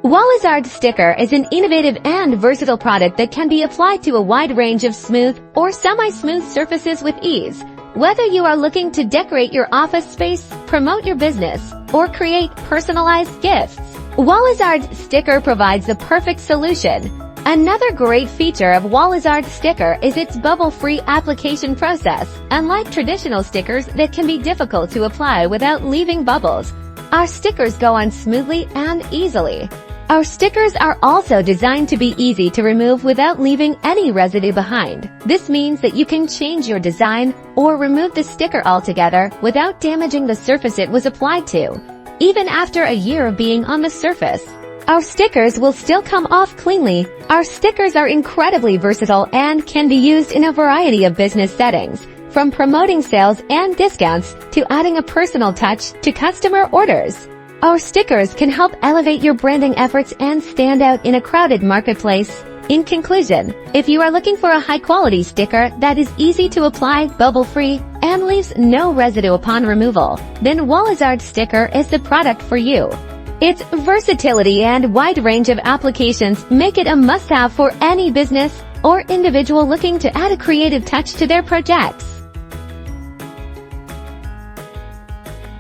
Wallizard sticker is an innovative and versatile product that can be applied to a wide range of smooth or semi-smooth surfaces with ease. Whether you are looking to decorate your office space, promote your business, or create personalized gifts, Wallizard sticker provides the perfect solution. Another great feature of Wallizard sticker is its bubble-free application process. Unlike traditional stickers that can be difficult to apply without leaving bubbles, our stickers go on smoothly and easily. Our stickers are also designed to be easy to remove without leaving any residue behind. This means that you can change your design or remove the sticker altogether without damaging the surface it was applied to. Even after a year of being on the surface, our stickers will still come off cleanly. Our stickers are incredibly versatile and can be used in a variety of business settings, from promoting sales and discounts to adding a personal touch to customer orders. Our stickers can help elevate your branding efforts and stand out in a crowded marketplace. In conclusion, if you are looking for a high-quality sticker that is easy to apply, bubble-free, and leaves no residue upon removal, then Wallizard sticker is the product for you. Its versatility and wide range of applications make it a must-have for any business or individual looking to add a creative touch to their projects.